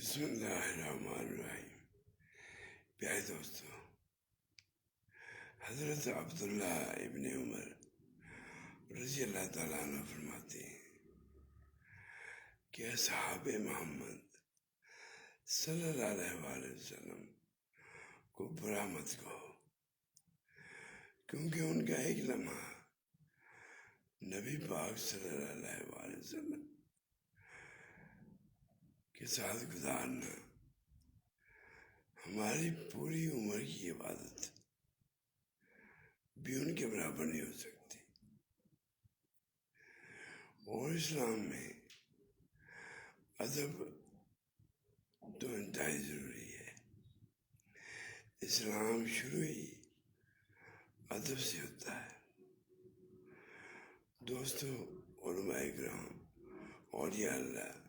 بسم اللہ الرحمن الرحیم۔ پیارے دوستو، حضرت عبداللہ ابن عمر رضی اللہ تعالیٰ عنہ فرماتے ہیں کہ اصحاب محمد صلی اللہ علیہ وسلم کو برا مت کہو، کیونکہ ان کا ایک لمحہ نبی پاک صلی اللہ علیہ وسلم کے ساتھ گزارنا ہماری پوری عمر کی عبادت بھی ان کے برابر نہیں ہو سکتی۔ اور اسلام میں ادب تو انتہائی ضروری ہے۔ اسلام شروع ہی ادب سے ہوتا ہے۔ دوستو، علماء کرام، اولیاء اللہ